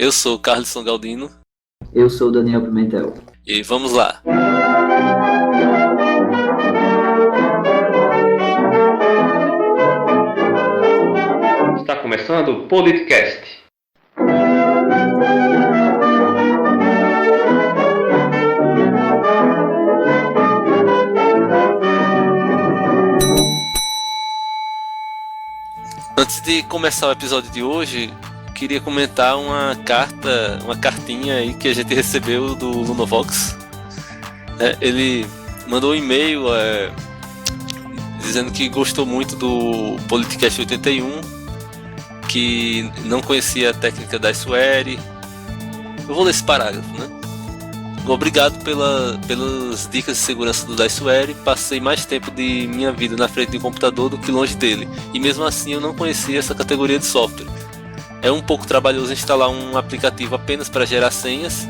Eu sou o Carlson Galdino. Eu sou o Daniel Pimentel. E vamos lá. Está começando o Politicast. Antes de começar o episódio de hoje, queria comentar uma cartinha aí que a gente recebeu do Lunovox. Ele mandou um e-mail dizendo que gostou muito do Politicast 81, que não conhecia a técnica da Swery. Eu vou ler esse parágrafo, né? Obrigado pelas dicas de segurança do Diceware. Passei mais tempo de minha vida na frente de um computador do que longe dele, e mesmo assim eu não conhecia essa categoria de software. É um pouco trabalhoso instalar um aplicativo apenas para gerar senhas.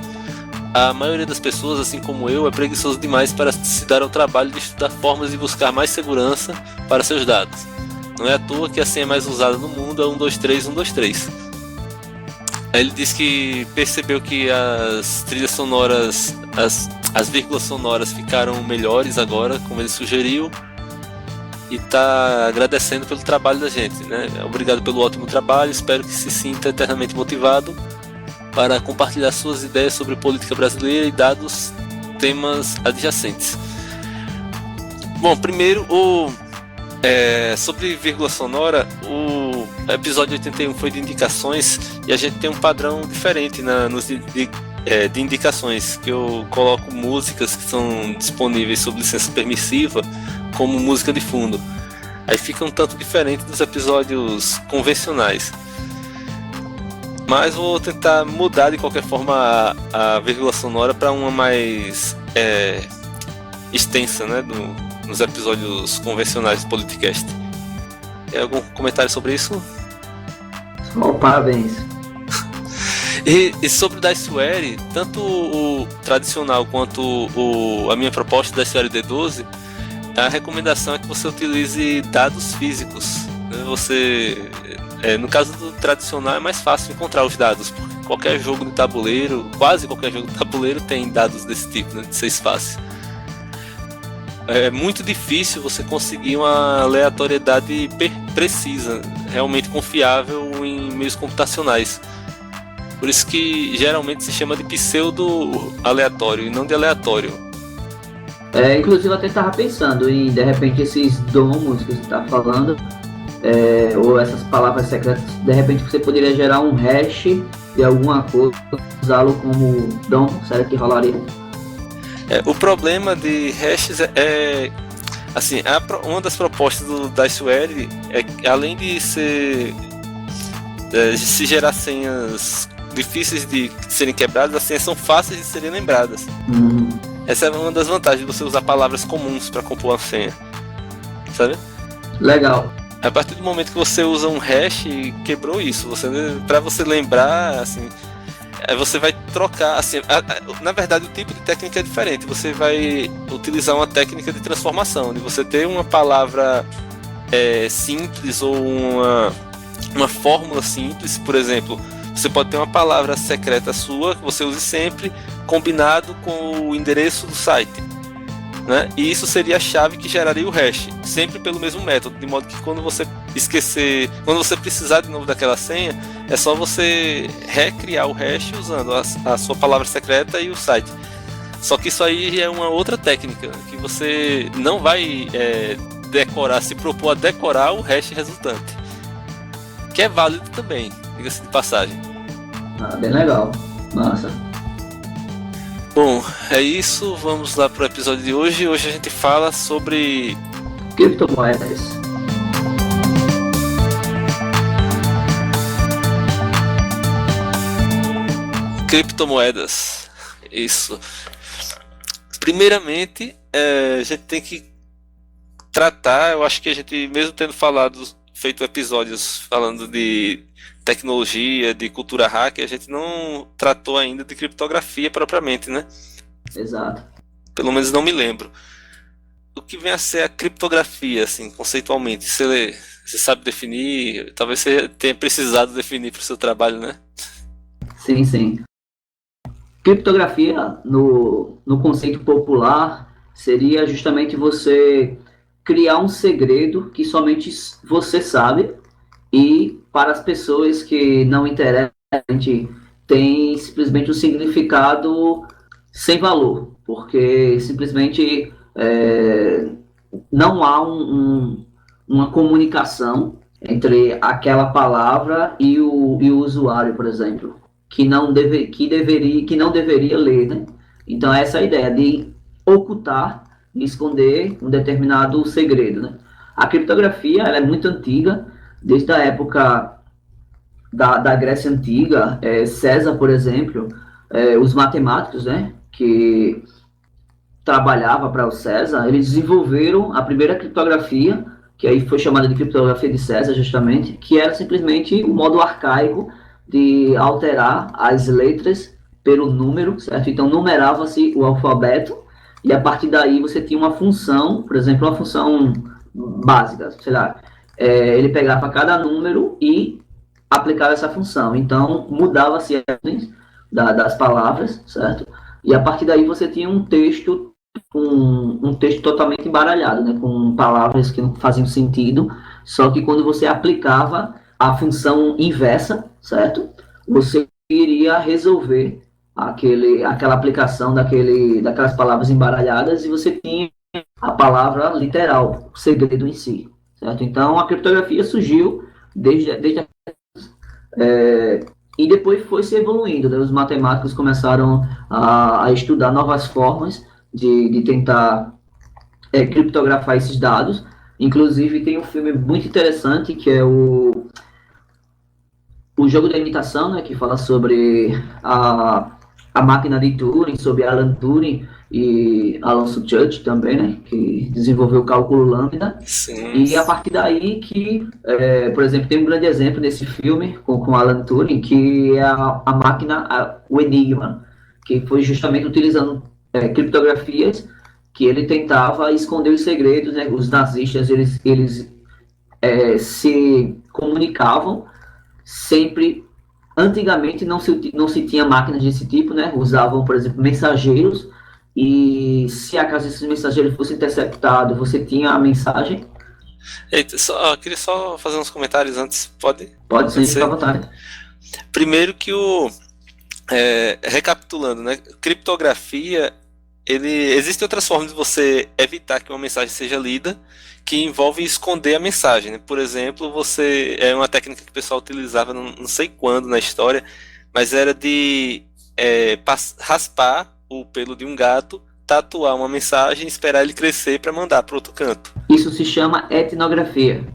A maioria das pessoas, assim como eu, é preguiçoso demais para se dar ao trabalho de estudar formas de buscar mais segurança para seus dados. Não é à toa que a senha mais usada no mundo é 123123. Ele disse que percebeu que as trilhas sonoras, as vírgulas sonoras ficaram melhores agora, como ele sugeriu, e está agradecendo pelo trabalho da gente, né? Obrigado pelo ótimo trabalho, espero que se sinta eternamente motivado para compartilhar suas ideias sobre política brasileira e dados temas adjacentes. Bom, primeiro sobre vírgula sonora, o episódio 81 foi de indicações e a gente tem um padrão diferente de indicações, que eu coloco músicas que são disponíveis sob licença permissiva como música de fundo. Aí fica um tanto diferente dos episódios convencionais. Mas vou tentar mudar de qualquer forma a vírgula sonora para uma mais extensa, né, nos episódios convencionais do Politicast. Tem algum comentário sobre isso? Oh, parabéns. E sobre o Diceware, tanto o tradicional quanto a minha proposta do Diceware D12, a recomendação é que você utilize dados físicos. No caso do tradicional é mais fácil encontrar os dados, porque qualquer jogo de tabuleiro, quase qualquer jogo de tabuleiro tem dados desse tipo, né, de 6 faces. É muito difícil você conseguir uma aleatoriedade precisa, realmente confiável em meios computacionais. Por isso que geralmente se chama de pseudo-aleatório e não de aleatório. Inclusive eu até estava pensando em, de repente, esses domos que você está falando, ou essas palavras secretas, de repente você poderia gerar um hash de alguma coisa, usá-lo como dom, será que rolaria? O problema de hashes assim, uma das propostas do Diceware é que, além de se gerar senhas difíceis de serem quebradas, as senhas são fáceis de serem lembradas. Essa é uma das vantagens de você usar palavras comuns para compor uma senha, sabe? Legal. A partir do momento que você usa um hash, quebrou isso. Para você lembrar, assim, você vai trocar, assim, na verdade o tipo de técnica é diferente. Você vai utilizar uma técnica de transformação, onde você tem uma palavra simples ou uma fórmula simples. Por exemplo, você pode ter uma palavra secreta sua que você use sempre, combinado com o endereço do site, né? E isso seria a chave que geraria o hash, sempre pelo mesmo método, de modo que quando você precisar de novo daquela senha, é só você recriar o hash usando a sua palavra secreta e o site. Só que isso aí é uma outra técnica, que você não vai se propor a decorar o hash resultante, que é válido também, diga-se de passagem. Bem legal, massa. Bom, é isso, vamos lá para o episódio de hoje. Hoje a gente fala sobre criptomoedas. Criptomoedas, isso. Primeiramente, a gente tem que tratar, eu acho que a gente, mesmo tendo feito episódios falando de tecnologia, de cultura hacker, a gente não tratou ainda de criptografia propriamente, né? Exato. Pelo menos não me lembro. O que vem a ser a criptografia, assim, conceitualmente? Você sabe definir? Talvez você tenha precisado definir para o seu trabalho, né? Sim, sim. Criptografia, no conceito popular, seria justamente você criar um segredo que somente você sabe e para as pessoas que não interessam, tem simplesmente um significado sem valor, porque simplesmente não há uma comunicação entre aquela palavra e o usuário, por exemplo, que não deveria ler, né? Então essa é a ideia de ocultar, de esconder um determinado segredo, né? A criptografia ela é muito antiga, desde a época da Grécia Antiga. César, por exemplo, os matemáticos, né, que trabalhava para o César, eles desenvolveram a primeira criptografia, que aí foi chamada de criptografia de César, justamente, que era simplesmente o modo arcaico de alterar as letras pelo número, certo? Então, numerava-se o alfabeto, e a partir daí você tinha uma função, por exemplo, uma função básica, sei lá, ele pegava cada número e aplicava essa função. Então, mudava-se as ordens das palavras, certo? E a partir daí você tinha um texto totalmente embaralhado, né, com palavras que não faziam sentido, só que quando você aplicava a função inversa, certo? Você iria resolver aquela aplicação daquelas palavras embaralhadas e você tinha a palavra literal, o segredo em si, certo? Então a criptografia surgiu desde e depois foi se evoluindo, né? Os matemáticos começaram a estudar novas formas de tentar criptografar esses dados. Inclusive tem um filme muito interessante que é o Jogo da Imitação, né, que fala sobre a máquina de Turing, sobre Alan Turing e Alonso Church também, né, que desenvolveu o cálculo lambda. Sim. E a partir daí que, por exemplo, tem um grande exemplo nesse filme com Alan Turing, que é a máquina, o Enigma, que foi justamente utilizando criptografias que ele tentava esconder os segredos, né? Os nazistas, eles se comunicavam sempre. Antigamente não se tinha máquinas desse tipo, né? Usavam, por exemplo, mensageiros, e se acaso esses mensageiros fossem interceptados, você tinha a mensagem. Eita, queria só fazer uns comentários antes, pode? Pode ser, fica à vontade. Primeiro que recapitulando, né? Criptografia, existem outras formas de você evitar que uma mensagem seja lida, que envolve esconder a mensagem, né? Por exemplo, é uma técnica que o pessoal utilizava não sei quando na história, mas era de raspar o pelo de um gato, tatuar uma mensagem e esperar ele crescer para mandar para outro canto. Isso se chama etnografia.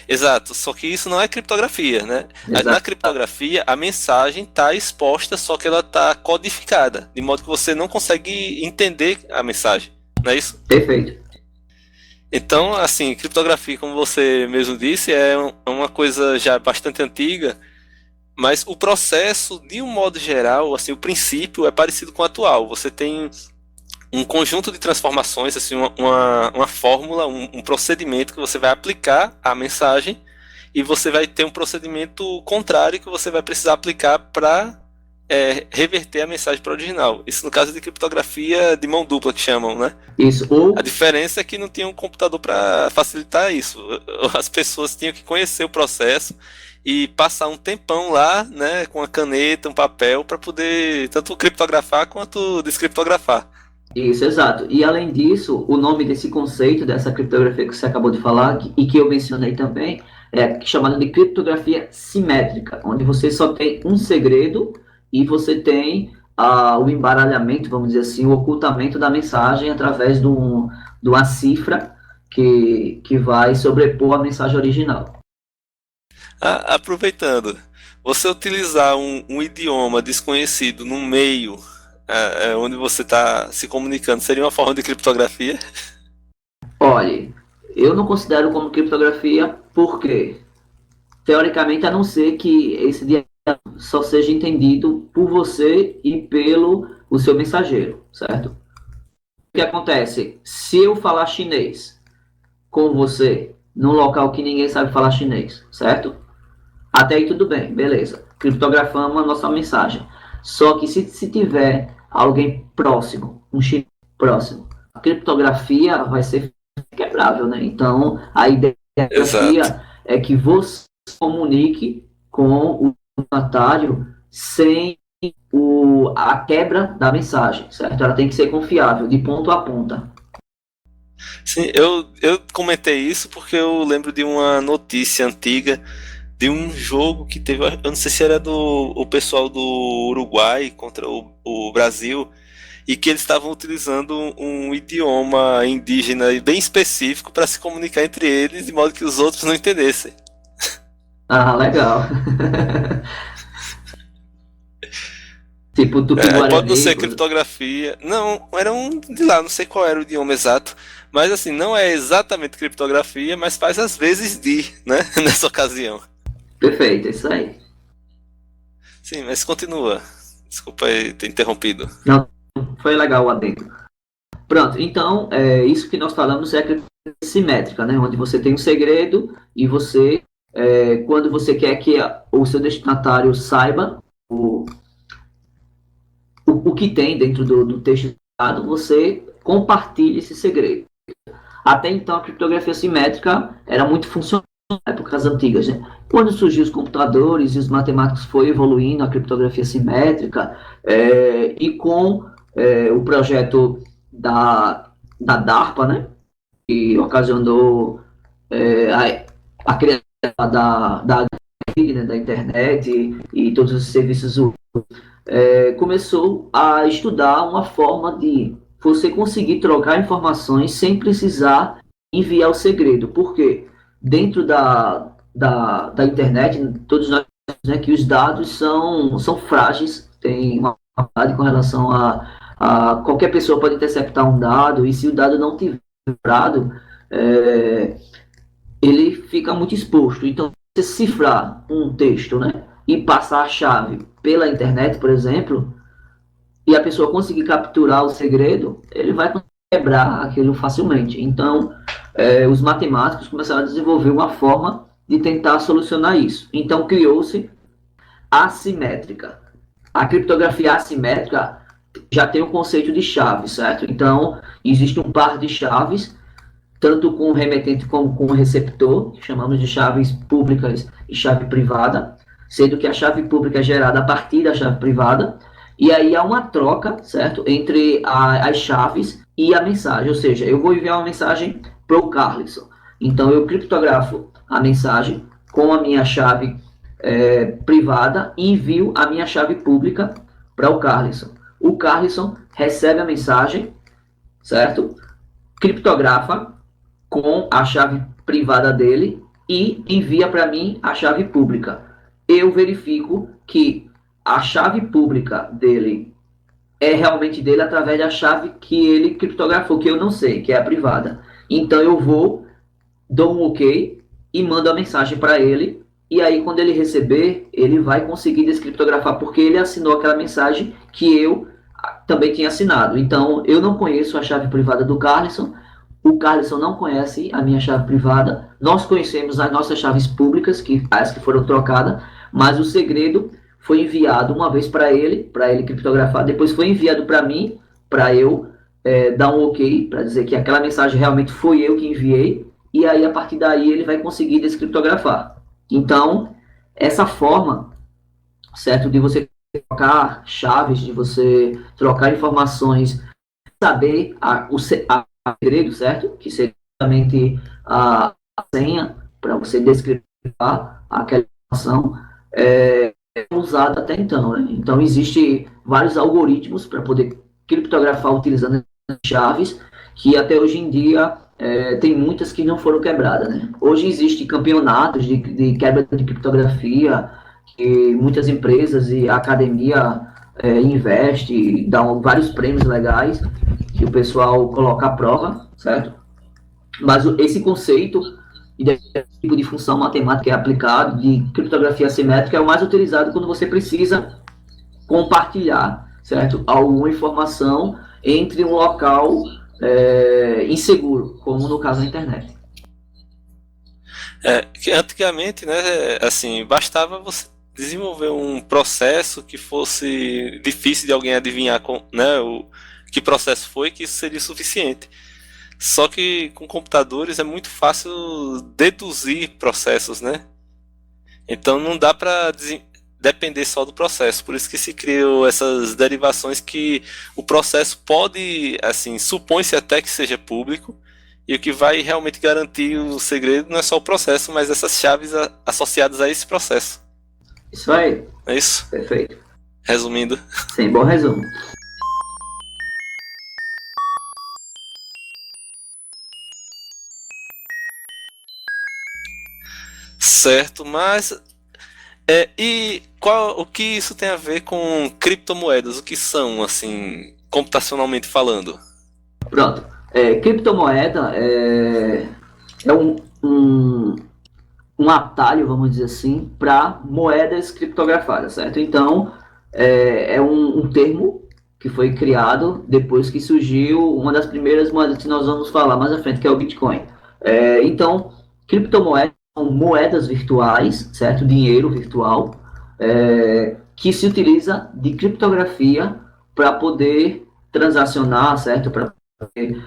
Exato, só que isso não é criptografia, né? Exato. Na criptografia, a mensagem está exposta, só que ela está codificada, de modo que você não consegue entender a mensagem, não é isso? Perfeito. Então, assim, criptografia, como você mesmo disse, é uma coisa já bastante antiga, mas o processo, de um modo geral, assim, o princípio é parecido com o atual. Você tem um conjunto de transformações, assim, uma fórmula, um procedimento que você vai aplicar à mensagem, e você vai ter um procedimento contrário que você vai precisar aplicar para reverter a mensagem para o original. Isso no caso de criptografia de mão dupla, que chamam, né? Isso. A diferença é que não tinha um computador para facilitar isso. As pessoas tinham que conhecer o processo e passar um tempão lá, né, com a caneta, um papel, para poder tanto criptografar quanto descriptografar. Isso, exato. E além disso, o nome desse conceito, dessa criptografia que você acabou de falar, e que eu mencionei também, é chamada de criptografia simétrica, onde você só tem um segredo e você tem o embaralhamento, vamos dizer assim, o ocultamento da mensagem através de uma cifra que vai sobrepor a mensagem original. Aproveitando, você utilizar um idioma desconhecido no meio onde você está se comunicando, seria uma forma de criptografia? Olha, eu não considero como criptografia porque, teoricamente, a não ser que esse diagrama só seja entendido por você e pelo o seu mensageiro, certo? O que acontece? Se eu falar chinês com você num local que ninguém sabe falar chinês, certo? Até aí tudo bem, beleza. criptografamos a nossa mensagem. Só que se tiver alguém próximo, um chip próximo, a criptografia vai ser quebrável, né? Então, a ideia da criptografia é que você comunique com o destinatário sem a quebra da mensagem, certo? Ela tem que ser confiável, de ponta a ponta. Sim, eu comentei isso porque eu lembro de uma notícia antiga de um jogo que teve, eu não sei se era o pessoal do Uruguai contra o Brasil, e que eles estavam utilizando um idioma indígena bem específico para se comunicar entre eles, de modo que os outros não entendessem. Ah, legal. Tipo Tupi-Guarani. Pode não ser criptografia. Não, era um de lá, não sei qual era o idioma exato. Mas assim, não é exatamente criptografia, mas faz às vezes né? Nessa ocasião. Perfeito, é isso aí. Sim, mas continua. Desculpa aí ter interrompido. Não, foi legal o adendo. Pronto, então, isso que nós falamos é a criptografia simétrica, né? Onde você tem um segredo e você, quando você quer que o seu destinatário saiba o que tem dentro do texto dado, você compartilha esse segredo. Até então, a criptografia simétrica era muito funcional em épocas antigas, né? Quando surgiu os computadores e os matemáticos foi evoluindo a criptografia simétrica, e com o projeto da DARPA, né? Que ocasionou a criação da internet e todos os serviços, começou a estudar uma forma de você conseguir trocar informações sem precisar enviar o segredo. Por quê? Dentro da internet, todos nós sabemos, né, que os dados são frágeis, tem uma com relação a qualquer pessoa pode interceptar um dado, e se o dado não tiver cifrado, ele fica muito exposto. Então, você cifrar um texto, né, e passar a chave pela internet, por exemplo, e a pessoa conseguir capturar o segredo, ele vai quebrar aquilo facilmente. Então, os matemáticos começaram a desenvolver uma forma de tentar solucionar isso. Então, criou-se a assimétrica. A criptografia assimétrica já tem o conceito de chave, certo? Então, existe um par de chaves, tanto com o remetente como com o receptor, que chamamos de chaves públicas e chave privada, sendo que a chave pública é gerada a partir da chave privada, e aí há uma troca, certo, entre as chaves e a mensagem, ou seja, eu vou enviar uma mensagem para o Carlson, então eu criptografo a mensagem com a minha chave privada e envio a minha chave pública para o Carlson. O Carlson recebe a mensagem, certo, criptografa com a chave privada dele e envia para mim a chave pública. Eu verifico que a chave pública dele é realmente dele através da chave que ele criptografou, que eu não sei, que é a privada. Então eu dou um ok e mando a mensagem para ele, e aí quando ele receber, ele vai conseguir descriptografar, porque ele assinou aquela mensagem que eu também tinha assinado. Então eu não conheço a chave privada do Carlson, o Carlson não conhece a minha chave privada, nós conhecemos as nossas chaves públicas, as que foram trocadas, mas o segredo foi enviado uma vez para ele criptografar, depois foi enviado para mim, para eu dar um ok, para dizer que aquela mensagem realmente foi eu que enviei, e aí a partir daí ele vai conseguir descriptografar. Então, essa forma, certo, de você trocar chaves, de você trocar informações, saber o segredo, certo? Que seria justamente a senha para você descriptografar aquela informação, é usada até então, né? Então, existem vários algoritmos para poder criptografar utilizando chaves, que até hoje em dia tem muitas que não foram quebradas, né? Hoje existem campeonatos de quebra de criptografia, que muitas empresas e a academia investe, dão vários prêmios legais, que o pessoal coloca à prova, certo? Mas esse conceito e desse tipo de função matemática que é aplicado, de criptografia assimétrica, é o mais utilizado quando você precisa compartilhar, certo, alguma informação entre um local inseguro, como no caso da internet. Que antigamente, né, assim, bastava você desenvolver um processo que fosse difícil de alguém adivinhar, né, que processo foi, que isso seria suficiente. Só que com computadores é muito fácil deduzir processos, né? Então não dá para depender só do processo. Por isso que se criou essas derivações que o processo pode, assim, supõe-se até que seja público, e o que vai realmente garantir o segredo não é só o processo, mas essas chaves associadas a esse processo. Isso aí. É isso? Perfeito. Resumindo. Sim, bom resumo. Certo, mas e o que isso tem a ver com criptomoedas? O que são, assim, computacionalmente falando? Pronto. Criptomoeda é um atalho, vamos dizer assim, para moedas criptografadas, certo? Então, é um termo que foi criado depois que surgiu uma das primeiras moedas que nós vamos falar mais à frente, que é o Bitcoin. Então, criptomoedas são moedas virtuais, certo? Dinheiro virtual, que se utiliza de criptografia para poder transacionar, certo? Para poder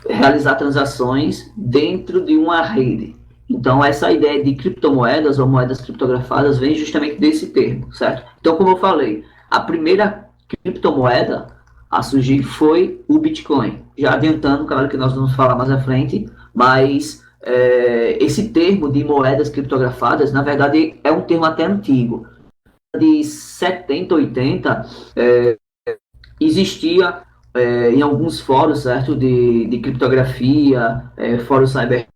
realizar transações dentro de uma rede. Então, essa ideia de criptomoedas ou moedas criptografadas vem justamente desse termo, certo? Então, como eu falei, a primeira criptomoeda a surgir foi o Bitcoin. Já adiantando, claro que nós vamos falar mais à frente, mas esse termo de moedas criptografadas, na verdade, é um termo até antigo. De 70, 80, existia em alguns fóruns, certo, de criptografia, fóruns cyber,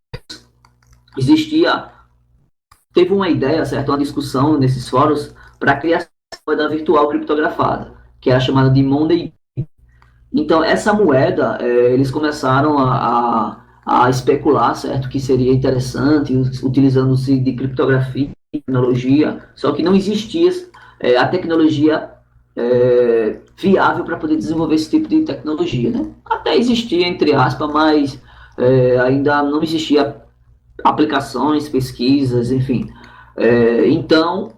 teve uma ideia, certo, uma discussão nesses fóruns para criar a moeda virtual criptografada, que é a chamada de Monday. Então, essa moeda, eles começaram a especular, certo, que seria interessante, utilizando-se de criptografia, tecnologia, só que não existia a tecnologia viável para poder desenvolver esse tipo de tecnologia, né? Até existia, entre aspas, mas ainda não existia aplicações, pesquisas, enfim. Então,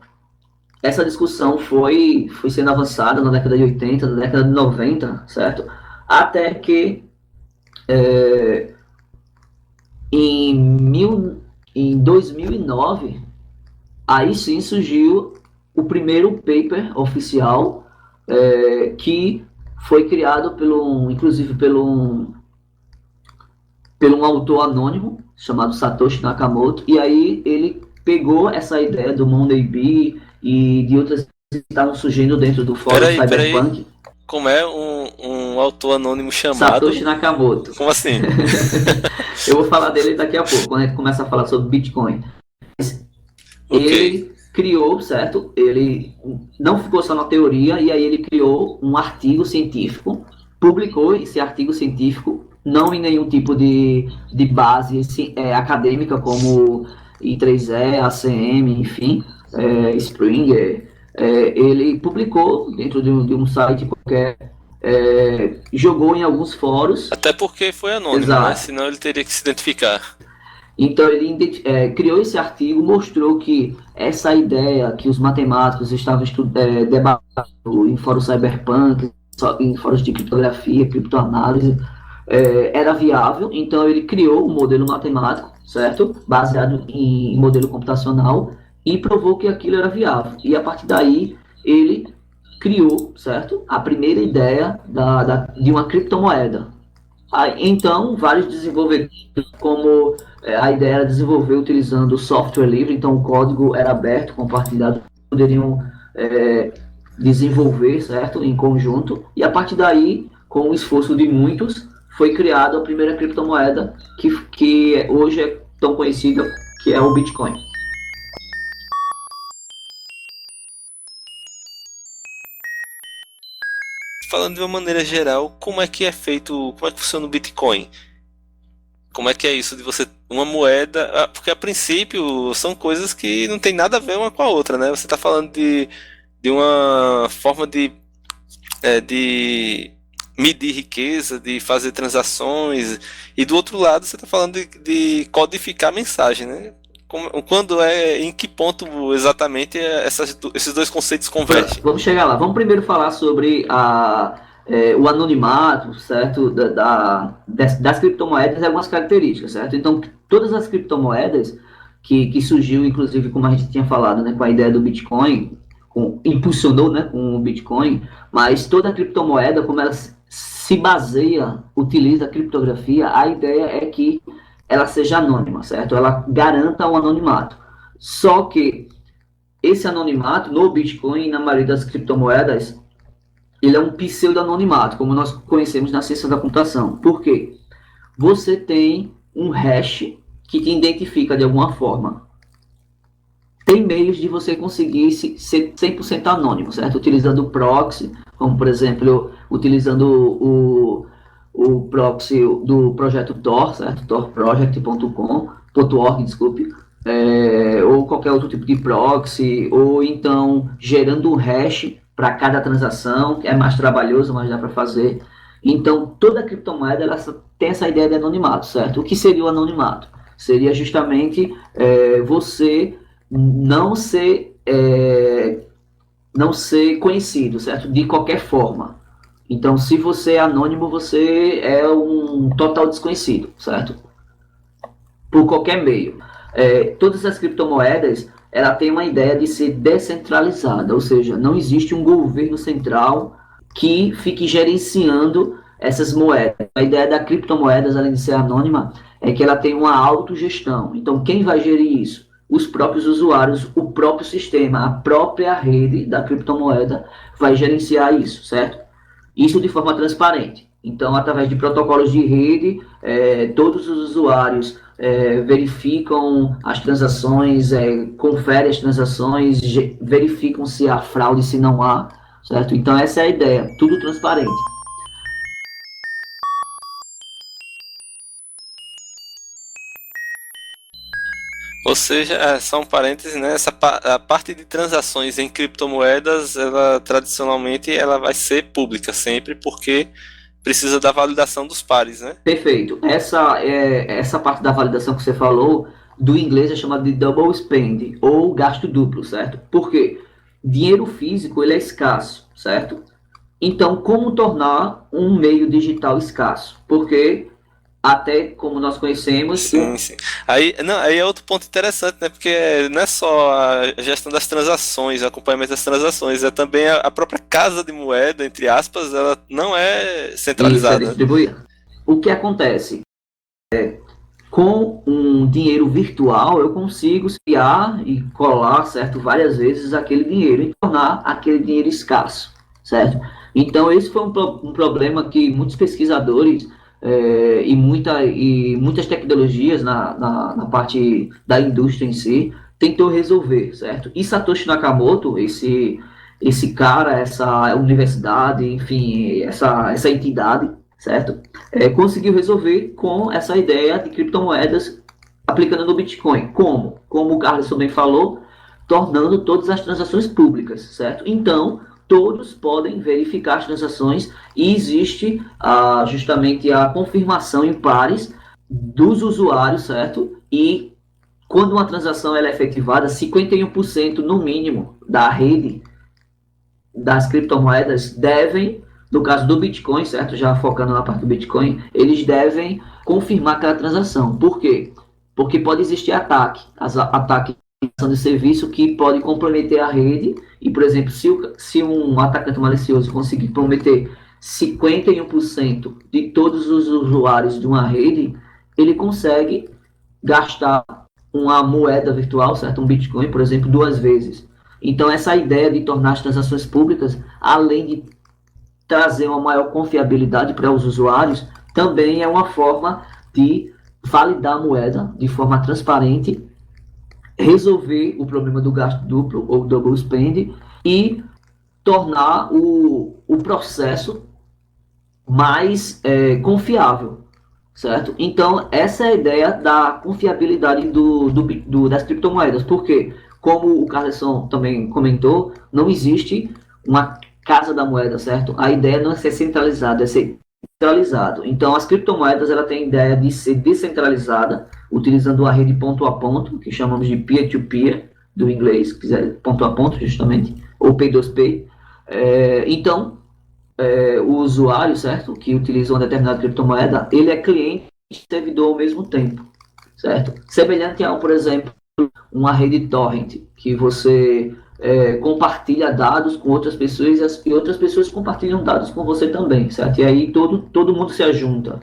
essa discussão foi sendo avançada na década de 80, na década de 90, certo? Até que em 2009, aí sim surgiu o primeiro paper oficial que foi criado inclusive pelo um autor anônimo chamado Satoshi Nakamoto, e aí ele pegou essa ideia do MondayB e de outras que estavam surgindo dentro do fórum Cyberpunk. Peraí. Como é um autor anônimo chamado? Satoshi Nakamoto. Como assim? Eu vou falar dele daqui a pouco, quando a gente começa a falar sobre Bitcoin. Ele criou, certo? Ele não ficou só na teoria, e aí ele criou um artigo científico, publicou esse artigo científico, não em nenhum tipo de base acadêmica, como I3E, ACM, enfim, Springer. Ele publicou dentro de um site qualquer, jogou em alguns fóruns. Até porque foi anônimo, né? Senão ele teria que se identificar. Então ele criou esse artigo, mostrou que essa ideia que os matemáticos estavam debatendo em fóruns cyberpunk, em fóruns de criptografia, criptoanálise, era viável. Então ele criou um modelo matemático, certo? Baseado em modelo computacional, e provou que aquilo era viável. E a partir daí ele criou, certo, a primeira ideia de uma criptomoeda. Então, vários desenvolvedores, como a ideia era desenvolver utilizando software livre, então o código era aberto, compartilhado, poderiam desenvolver, certo, em conjunto, e a partir daí, com o esforço de muitos, foi criada a primeira criptomoeda que hoje é tão conhecida, que é o Bitcoin. Falando de uma maneira geral, como é que funciona o Bitcoin? Como é que é isso de você, uma moeda, porque a princípio são coisas que não tem nada a ver uma com a outra, né? Você está falando de uma forma de medir riqueza, de fazer transações, e do outro lado você está falando de codificar mensagem, né? quando em que ponto exatamente esses dois conceitos convergem? Vamos chegar lá. Vamos primeiro falar sobre o anonimato, certo? Das criptomoedas e algumas características, certo? Então, todas as criptomoedas que surgiu, inclusive, como a gente tinha falado, né, com a ideia do Bitcoin, impulsionou, né, com o Bitcoin, mas toda criptomoeda, como ela se baseia, utiliza a criptografia, a ideia é que ela seja anônima, certo? Ela garanta o anonimato. Só que esse anonimato no Bitcoin e na maioria das criptomoedas, ele é um pseudo-anonimato, como nós conhecemos na ciência da computação. Por quê? Você tem um hash que te identifica de alguma forma. Tem meios de você conseguir ser 100% anônimo, certo? Utilizando o proxy, como por exemplo, utilizando o proxy do projeto Tor, certo? torproject.com.org, desculpe. Ou qualquer outro tipo de proxy, ou então gerando um hash para cada transação, que é mais trabalhoso, mas dá para fazer. Então, toda criptomoeda ela tem essa ideia de anonimato, certo? O que seria o anonimato? Seria justamente você não ser conhecido, certo? De qualquer forma. Então, se você é anônimo, você é um total desconhecido, certo? Por qualquer meio. Todas as criptomoedas, ela tem uma ideia de ser descentralizada, ou seja, não existe um governo central que fique gerenciando essas moedas. A ideia da criptomoedas, além de ser anônima, é que ela tem uma autogestão. Então, quem vai gerir isso? Os próprios usuários, o próprio sistema, a própria rede da criptomoeda vai gerenciar isso, certo? Isso de forma transparente. Então, através de protocolos de rede, todos os usuários verificam as transações, conferem as transações, verificam se há fraude, se não há, certo? Então, essa é a ideia, tudo transparente. Ou seja, só um parêntese, né? A parte de transações em criptomoedas, ela tradicionalmente ela vai ser pública sempre, porque precisa da validação dos pares, né? Perfeito. Essa parte da validação que você falou, do inglês é chamada de double spend, ou gasto duplo, certo? Porque dinheiro físico ele é escasso, certo? Então, como tornar um meio digital escasso? Porque até como nós conhecemos... Sim. Aí é outro ponto interessante, né? Porque não é só a gestão das transações, o acompanhamento das transações, é também a própria casa de moeda, entre aspas, ela não é centralizada. Isso, é distribuída. O que acontece? Com um dinheiro virtual, eu consigo criar e colar, certo, várias vezes aquele dinheiro e tornar aquele dinheiro escasso, certo? Então, esse foi um problema que muitos pesquisadores... e muitas tecnologias na parte da indústria em si tentou resolver, certo? E Satoshi Nakamoto, esse cara, essa universidade, enfim, essa entidade, certo? Conseguiu resolver com essa ideia de criptomoedas aplicando no Bitcoin. Como? Como o Carlos também falou, tornando todas as transações públicas, certo? Então, todos podem verificar as transações e existe justamente a confirmação em pares dos usuários, certo? E quando uma transação ela é efetivada, 51% no mínimo da rede das criptomoedas devem, no caso do Bitcoin, certo? Já focando na parte do Bitcoin, eles devem confirmar aquela transação. Por quê? Porque pode existir ataque de serviço que pode comprometer a rede e, por exemplo, se um atacante malicioso conseguir comprometer 51% de todos os usuários de uma rede, ele consegue gastar uma moeda virtual, certo? Um Bitcoin, por exemplo, 2 vezes. Então, essa ideia de tornar as transações públicas, além de trazer uma maior confiabilidade para os usuários, também é uma forma de validar a moeda de forma transparente, resolver o problema do gasto duplo ou double spend e tornar o processo mais confiável, certo? Então, essa é a ideia da confiabilidade das criptomoedas, porque, como o Carlson também comentou, não existe uma casa da moeda, certo? A ideia não é ser centralizada, é ser centralizado. Então, as criptomoedas ela tem a ideia de ser descentralizada, utilizando a rede ponto a ponto, que chamamos de peer-to-peer, do inglês, se quiser, ponto a ponto, justamente, ou P2P. Então, o usuário, certo, que utiliza uma determinada criptomoeda, ele é cliente e servidor ao mesmo tempo, certo? Semelhante a, por exemplo, uma rede torrent, que você compartilha dados com outras pessoas e outras pessoas compartilham dados com você também, certo? E aí todo mundo se ajunta.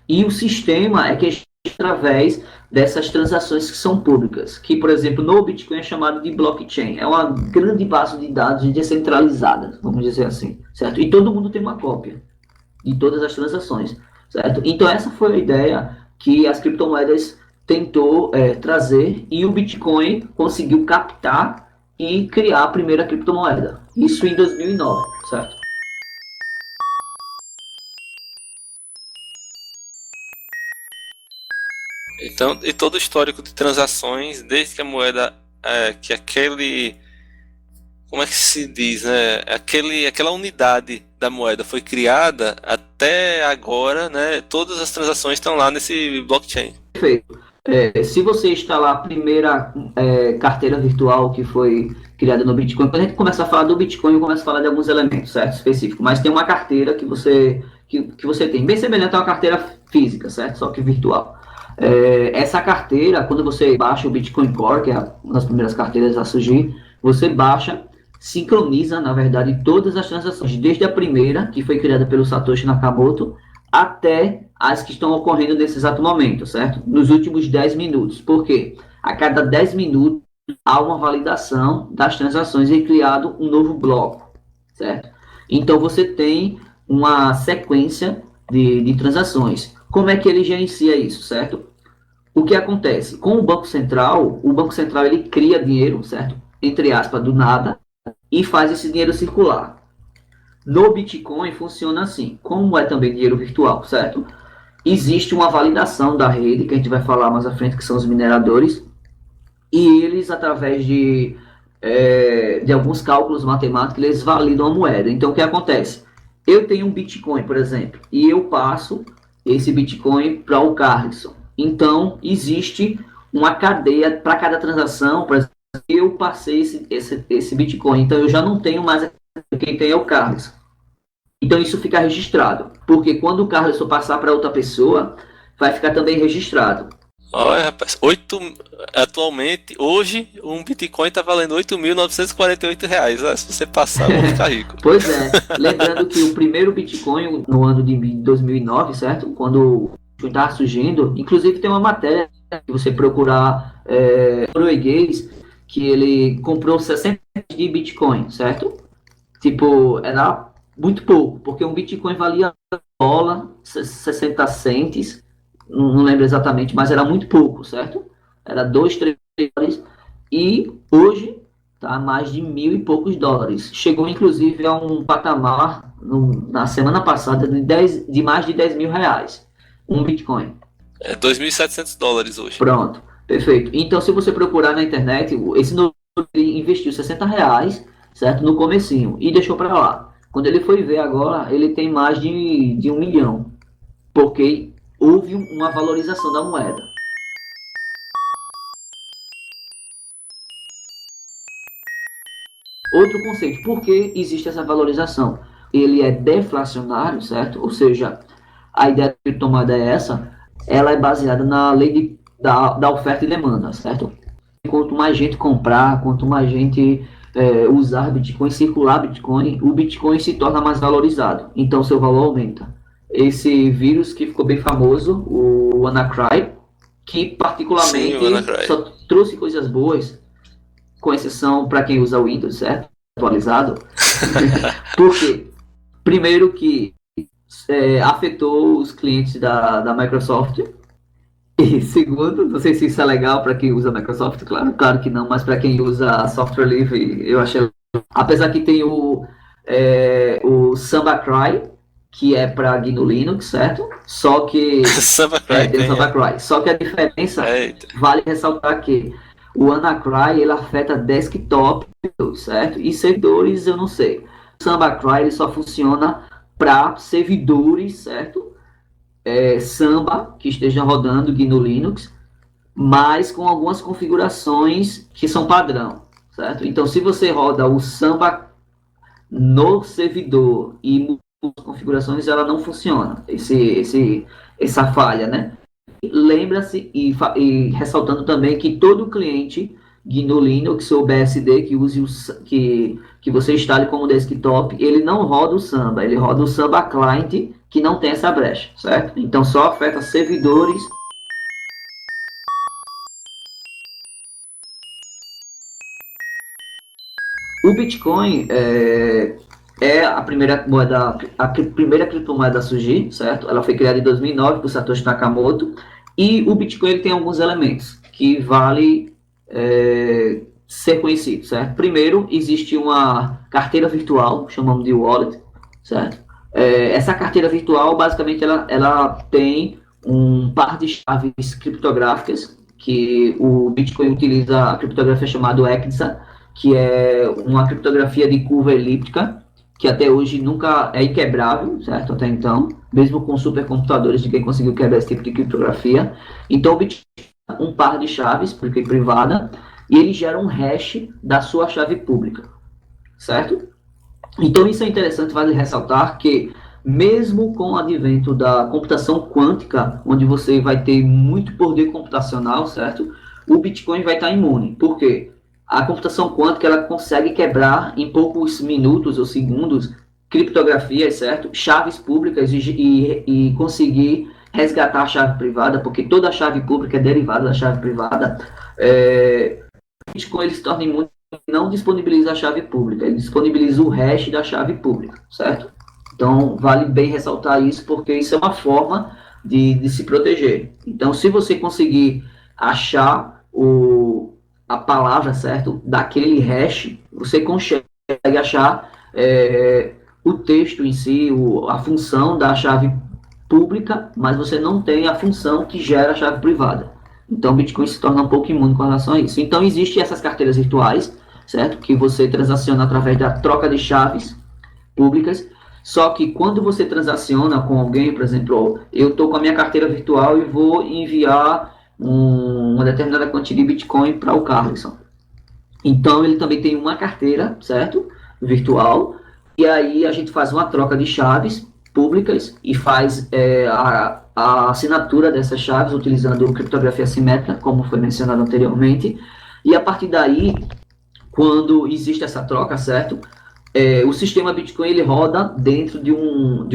E o sistema é que é através dessas transações que são públicas, que, por exemplo, no Bitcoin é chamado de blockchain. É uma grande base de dados descentralizada, vamos dizer assim, certo? E todo mundo tem uma cópia de todas as transações, certo? Então essa foi a ideia que as criptomoedas tentou trazer, e o Bitcoin conseguiu captar e criar a primeira criptomoeda. Isso em 2009, certo? Então, e todo o histórico de transações, desde que a moeda, que aquele, como é que se diz, né? Aquela unidade da moeda foi criada até agora, né? Todas as transações estão lá nesse blockchain. Perfeito. Se você instalar a primeira carteira virtual que foi criada no Bitcoin, quando a gente começa a falar do Bitcoin, eu começo a falar de alguns elementos, certo? Específicos, mas tem uma carteira que você tem, bem semelhante a uma carteira física, certo? Só que virtual. Essa carteira, quando você baixa o Bitcoin Core, que é uma das primeiras carteiras a surgir, você baixa, sincroniza, na verdade, todas as transações, desde a primeira, que foi criada pelo Satoshi Nakamoto, até as que estão ocorrendo nesse exato momento, certo? Nos últimos 10 minutos. Por quê? A cada 10 minutos há uma validação das transações e criado um novo bloco, certo? Então você tem uma sequência de transações. Como é que ele gerencia isso, certo? O que acontece? Com o Banco Central ele cria dinheiro, certo? Entre aspas, do nada, e faz esse dinheiro circular. No Bitcoin funciona assim, como é também dinheiro virtual, certo? Existe uma validação da rede, que a gente vai falar mais à frente, que são os mineradores, e eles, através de alguns cálculos matemáticos, eles validam a moeda. Então, o que acontece? Eu tenho um Bitcoin, por exemplo, e eu passo esse Bitcoin para o Carlson. Então, existe uma cadeia para cada transação. Por exemplo, eu passei esse Bitcoin, então eu já não tenho mais, quem tem é o Carlson. Então, isso fica registrado, porque quando o Carlson passar para outra pessoa, vai ficar também registrado. Olha, rapaz, atualmente, hoje, um Bitcoin está valendo R$8.948. Se você passar, eu vou ficar rico. Pois é, lembrando que o primeiro Bitcoin, no ano de 2009, certo? Quando o Bitcoin estava surgindo, inclusive tem uma matéria que você procurar norueguês, que ele comprou 60 de Bitcoin, certo? Tipo, era muito pouco, porque um Bitcoin valia $, 60 centes, não lembro exatamente, mas era muito pouco, certo? Era 2, 3 dólares, e hoje está mais de $1.000 e poucos. Chegou, inclusive, a um patamar, na semana passada, de mais de R$10.000, um Bitcoin. É $2.700 hoje. Pronto, perfeito. Então, se você procurar na internet, esse ele investiu R$60, certo? No comecinho, e deixou para lá. Quando ele foi ver agora, ele tem mais de 1 milhão, porque houve uma valorização da moeda. Outro conceito, por que existe essa valorização? Ele é deflacionário, certo? Ou seja, a ideia da criptomoeda é essa, ela é baseada na lei da oferta e demanda, certo? Quanto mais gente comprar, quanto mais gente usar Bitcoin, circular Bitcoin, o Bitcoin se torna mais valorizado, então seu valor aumenta. Esse vírus que ficou bem famoso, o WannaCry, que particularmente só trouxe coisas boas, com exceção para quem usa o Windows, certo? Atualizado. Por quê? Primeiro que afetou os clientes da Microsoft. E segundo, não sei se isso é legal para quem usa Microsoft, claro que não, mas para quem usa software livre, eu achei. Apesar que tem o SambaCry, que é para GNU Linux, certo? Só que SambaCry. Só que a diferença, vale ressaltar que o WannaCry, ele afeta desktop, certo? E servidores, eu não sei. O SambaCry, ele só funciona para servidores, certo? Samba, que esteja rodando GNU Linux, mas com algumas configurações que são padrão, certo? Então, se você roda o Samba no servidor e muda as configurações, ela não funciona, essa falha, né? Lembra-se e ressaltando também que todo cliente GNU Linux ou BSD que use que você instale como desktop, ele não roda o Samba, ele roda o Samba Client, que não tem essa brecha, certo? Então só afeta servidores. O Bitcoin é a primeira moeda, a primeira criptomoeda a surgir, certo? Ela foi criada em 2009 por Satoshi Nakamoto, e o Bitcoin ele tem alguns elementos que vale ser conhecido, certo? Primeiro, existe uma carteira virtual, chamamos de wallet, certo? Essa carteira virtual, basicamente, ela tem um par de chaves criptográficas, que o Bitcoin utiliza a criptografia chamada Hexa, que é uma criptografia de curva elíptica, que até hoje nunca é inquebrável, certo? Até então, mesmo com supercomputadores, ninguém conseguiu quebrar esse tipo de criptografia. Então, o Bitcoin é um par de chaves, pública e privada, e ele gera um hash da sua chave pública, certo? Então, isso é interessante, vale ressaltar que, mesmo com o advento da computação quântica, onde você vai ter muito poder computacional, certo? O Bitcoin vai estar imune. Por quê? A computação quântica ela consegue quebrar em poucos minutos ou segundos criptografias, certo? Chaves públicas e conseguir resgatar a chave privada, porque toda a chave pública é derivada da chave privada. O Bitcoin ele se torna imune, não disponibiliza a chave pública, ele disponibiliza o hash da chave pública, certo? Então, vale bem ressaltar isso, porque isso é uma forma de se proteger. Então, se você conseguir achar a palavra, certo, daquele hash, você consegue achar o texto em si, a função da chave pública, mas você não tem a função que gera a chave privada. Então, o Bitcoin se torna um pouco imune com relação a isso. Então, existem essas carteiras virtuais, certo, que você transaciona através da troca de chaves públicas. Só que quando você transaciona com alguém, por exemplo, eu estou com a minha carteira virtual e vou enviar uma determinada quantia de Bitcoin para o Carlson. Então, ele também tem uma carteira, certo? Virtual. E aí, a gente faz uma troca de chaves públicas e faz a assinatura dessas chaves utilizando criptografia simétrica, como foi mencionado anteriormente. E a partir daí, quando existe essa troca, certo? O sistema Bitcoin ele roda dentro de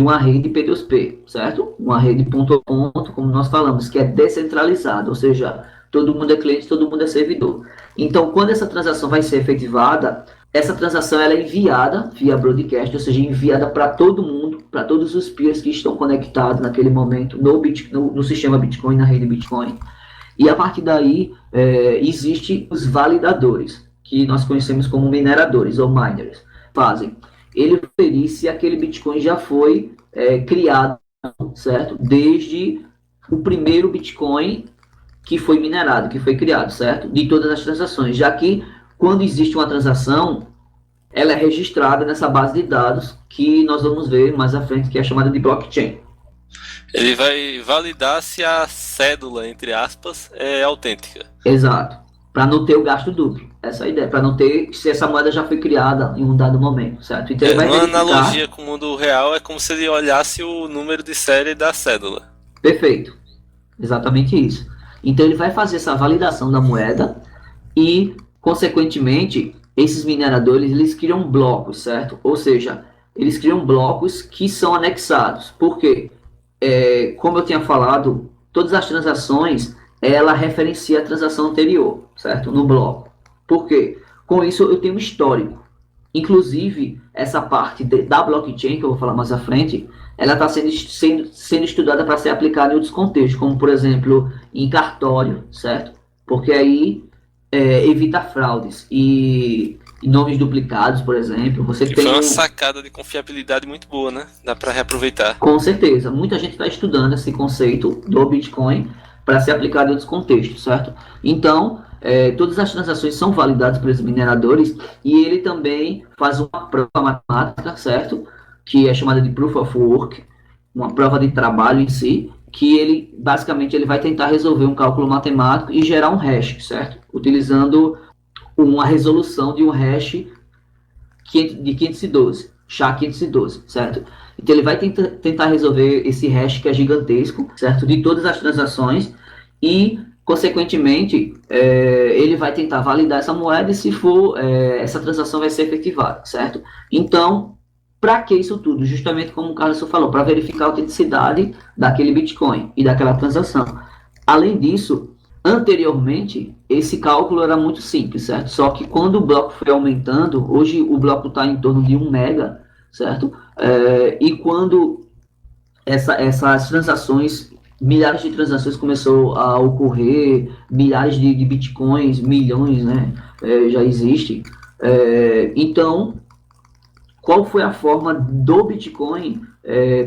uma rede P2P, certo? Uma rede ponto a ponto, como nós falamos, que é descentralizada, ou seja, todo mundo é cliente, todo mundo é servidor. Então, quando essa transação vai ser efetivada, essa transação ela é enviada via broadcast, ou seja, enviada para todo mundo, para todos os peers que estão conectados naquele momento no sistema Bitcoin, na rede Bitcoin. E a partir daí, existem os validadores, que nós conhecemos como mineradores ou miners. Fazem. Ele conferir se aquele Bitcoin já foi criado, certo? Desde o primeiro Bitcoin que foi minerado, que foi criado, certo? De todas as transações, já que quando existe uma transação, ela é registrada nessa base de dados que nós vamos ver mais à frente, que é chamada de blockchain. Ele vai validar se a cédula, entre aspas, é autêntica. Exato. Para não ter o gasto duplo. Essa é a ideia. Para não ter se essa moeda já foi criada em um dado momento, certo? Então, ele vai uma verificar... analogia com o mundo real é como se ele olhasse o número de série da cédula. Perfeito. Exatamente isso. Então, ele vai fazer essa validação da moeda e, consequentemente, esses mineradores, eles criam blocos, certo? Ou seja, eles criam blocos que são anexados. Por quê? Como eu tinha falado, todas as transações, ela referencia a transação anterior, certo? No bloco. Por quê? Com isso, eu tenho um histórico. Inclusive, essa parte da blockchain, que eu vou falar mais à frente, ela está sendo estudada para ser aplicada em outros contextos, como, por exemplo, em cartório, certo? Porque aí evita fraudes e nomes duplicados, por exemplo. Você tem foi uma sacada de confiabilidade muito boa, né? Dá para reaproveitar. Com certeza. Muita gente está estudando esse conceito do Bitcoin para ser aplicado em outros contextos, certo? Então, todas as transações são validadas pelos mineradores e ele também faz uma prova matemática, certo? Que é chamada de Proof of Work, uma prova de trabalho em si, que ele, basicamente, ele vai tentar resolver um cálculo matemático e gerar um hash, certo? Utilizando uma resolução de um hash de 512, SHA-512, certo? Então ele vai tentar resolver esse hash que é gigantesco, certo? De todas as transações e, consequentemente, ele vai tentar validar essa moeda e, se for, essa transação vai ser efetivada, certo? Então, para que isso tudo? Justamente como o Carlos falou, para verificar a autenticidade daquele Bitcoin e daquela transação. Além disso, anteriormente, esse cálculo era muito simples, certo? Só que quando o bloco foi aumentando, hoje o bloco está em torno de 1 mega, certo? E quando essas transações, milhares de transações começou a ocorrer, milhares de Bitcoins, milhões, né? Já existe. Então, qual foi a forma do Bitcoin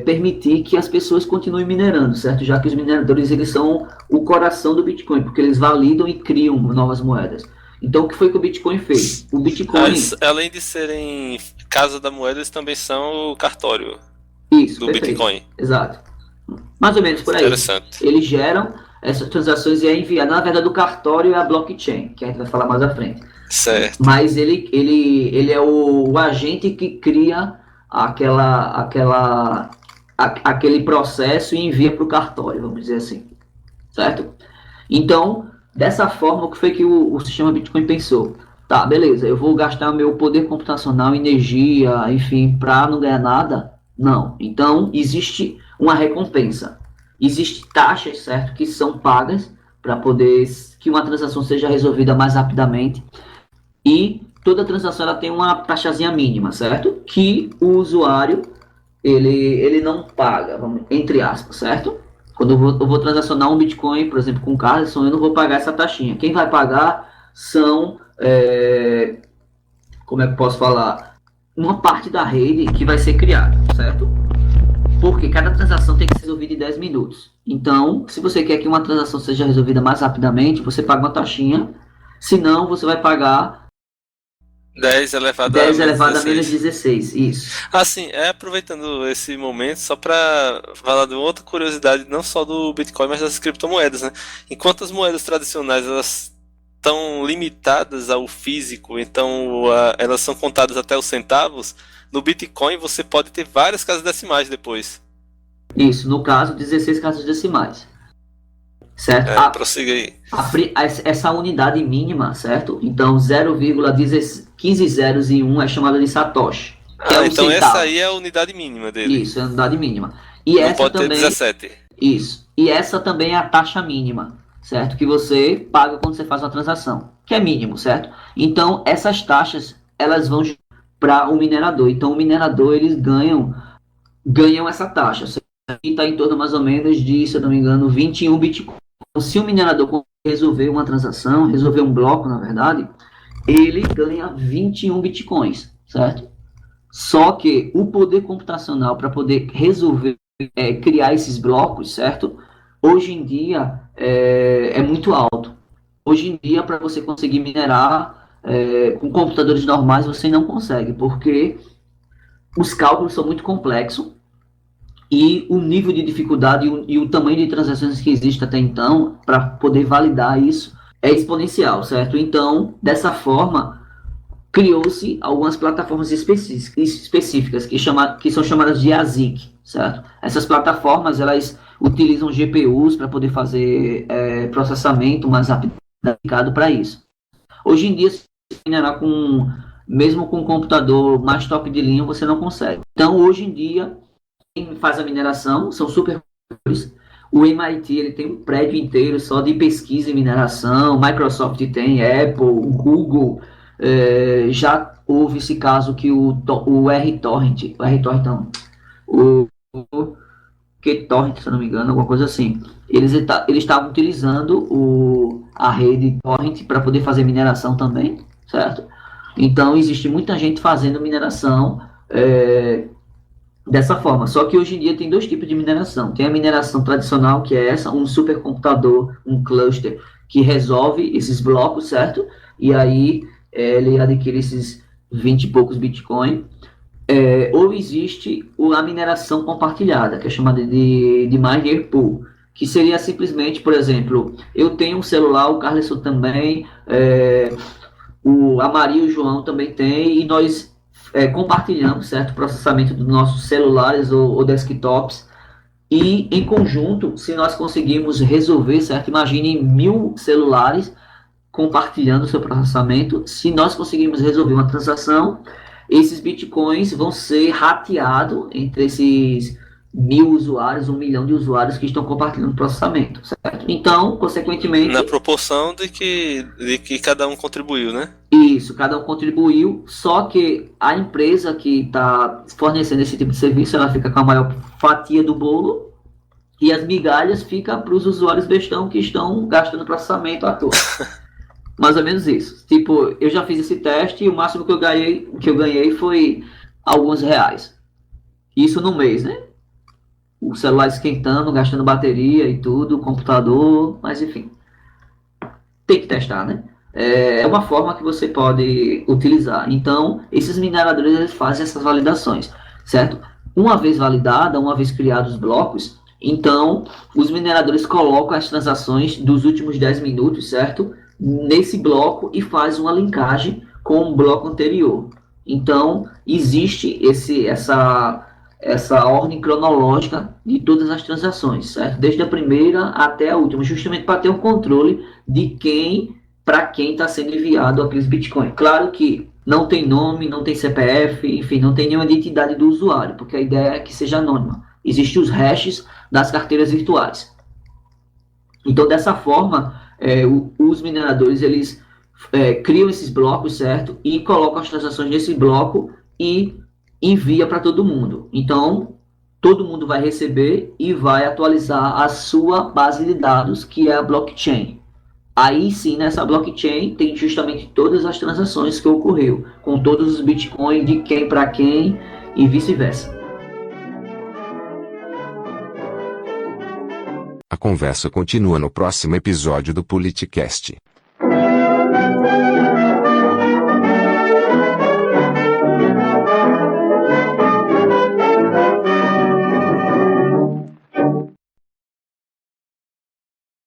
permitir que as pessoas continuem minerando, certo? Já que os mineradores, eles são o coração do Bitcoin, porque eles validam e criam novas moedas. Então, o que foi que o Bitcoin fez? O Bitcoin... além de serem casa da moeda, eles também são o cartório do perfeito. Bitcoin. Exato. Mais ou menos por aí. Interessante. Eles geram essas transações e é enviado. Na verdade, o cartório é a blockchain, que a gente vai falar mais à frente. Certo. Mas ele é o agente que cria aquele processo e envia para o cartório, vamos dizer assim, certo? Então, dessa forma, o que foi que o sistema Bitcoin pensou? Tá, beleza, eu vou gastar meu poder computacional, energia, enfim, para não ganhar nada? Não. Então, existe uma recompensa. Existem taxas, certo, que são pagas para poder que uma transação seja resolvida mais rapidamente. E toda transação ela tem uma taxazinha mínima, certo? Que o usuário ele não paga, vamos, entre aspas, certo? Quando eu vou transacionar um Bitcoin, por exemplo, com o Carlson, eu não vou pagar essa taxinha. Quem vai pagar são, como é que eu posso falar? Uma parte da rede que vai ser criada, certo? Porque cada transação tem que ser resolvida em 10 minutos. Então, se você quer que uma transação seja resolvida mais rapidamente, você paga uma taxinha. Senão, você vai pagar 10 elevado a menos 16, isso. Assim, aproveitando esse momento, só para falar de outra curiosidade, não só do Bitcoin, mas das criptomoedas, né? Enquanto as moedas tradicionais, elas estão limitadas ao físico, então elas são contadas até os centavos, no Bitcoin você pode ter várias casas decimais depois. Isso, no caso, 16 casas decimais. Certo? Prossiga aí. Essa unidade mínima, certo? Então, 0,15 zeros e 1 é chamada de Satoshi. Então centavo. Essa aí é a unidade mínima dele. Isso, é a unidade mínima. E não essa pode também, ter 17. Isso. E essa também é a taxa mínima, certo? Que você paga quando você faz uma transação, que é mínimo, certo? Então, essas taxas, elas vão para o minerador. Então, o minerador, eles ganham essa taxa. Está em torno mais ou menos de, se eu não me engano, 21 Bitcoin. Se o minerador resolver uma transação, resolver um bloco, na verdade, ele ganha 21 Bitcoins, certo? Só que o poder computacional para poder resolver, criar esses blocos, certo? Hoje em dia é muito alto. Hoje em dia, para você conseguir minerar com computadores normais, você não consegue, porque os cálculos são muito complexos. E o nível de dificuldade e o tamanho de transações que existe até então, para poder validar isso, é exponencial, certo? Então, dessa forma, criou-se algumas plataformas específicas que são chamadas de ASIC, certo? Essas plataformas, elas utilizam GPUs para poder fazer processamento mais rápido para isso. Hoje em dia, se minerar mesmo com um computador mais top de linha, você não consegue. Então, hoje em dia, quem faz a mineração são supercomputadores. O MIT ele tem um prédio inteiro só de pesquisa e mineração. Microsoft tem, Apple, Google. Já houve esse caso que o RTorrent não, o QTorrent, se eu não me engano, alguma coisa assim. Eles estavam utilizando a rede Torrent para poder fazer mineração também, certo? Então, existe muita gente fazendo mineração dessa forma. Só que hoje em dia tem dois tipos de mineração. Tem a mineração tradicional, que é um supercomputador, um cluster, que resolve esses blocos, certo? E aí ele adquire esses 20 e poucos Bitcoin. Ou existe a mineração compartilhada, que é chamada de miner pool, que seria simplesmente, por exemplo, eu tenho um celular, o Carlson também, a Maria e o João também tem, e nós compartilhamos, certo, o processamento dos nossos celulares ou desktops, e em conjunto, se nós conseguirmos resolver, certo, imagine 1000 celulares compartilhando o seu processamento, se nós conseguirmos resolver uma transação, esses bitcoins vão ser rateados entre esses 1000 usuários, 1 milhão de usuários que estão compartilhando o processamento, certo? Então, consequentemente... Na proporção de que cada um contribuiu, né? Isso, cada um contribuiu, só que a empresa que está fornecendo esse tipo de serviço, ela fica com a maior fatia do bolo e as migalhas ficam para os usuários bestão que estão gastando processamento à toa. Mais ou menos isso. Tipo, eu já fiz esse teste e o máximo que eu ganhei foi alguns reais. Isso no mês, né? O celular esquentando, gastando bateria e tudo, o computador, mas enfim. Tem que testar, né? É uma forma que você pode utilizar. Então, esses mineradores eles fazem essas validações, certo? Uma vez validada, uma vez criados os blocos, então os mineradores colocam as transações dos últimos 10 minutos, certo? Nesse bloco e faz uma linkagem com o bloco anterior. Então, existe essa ordem cronológica de todas as transações, certo? Desde a primeira até a última, justamente para ter um controle de para quem está sendo enviado aqueles Bitcoin. Claro que não tem nome, não tem CPF, enfim, não tem nenhuma identidade do usuário, porque a ideia é que seja anônima. Existem os hashes das carteiras virtuais. Então, dessa forma, os mineradores, eles criam esses blocos, certo? E colocam as transações nesse bloco e envia para todo mundo. Então, todo mundo vai receber e vai atualizar a sua base de dados, que é a blockchain. Aí sim, nessa blockchain, tem justamente todas as transações que ocorreu, com todos os bitcoins, de quem para quem e vice-versa. A conversa continua no próximo episódio do Politicast.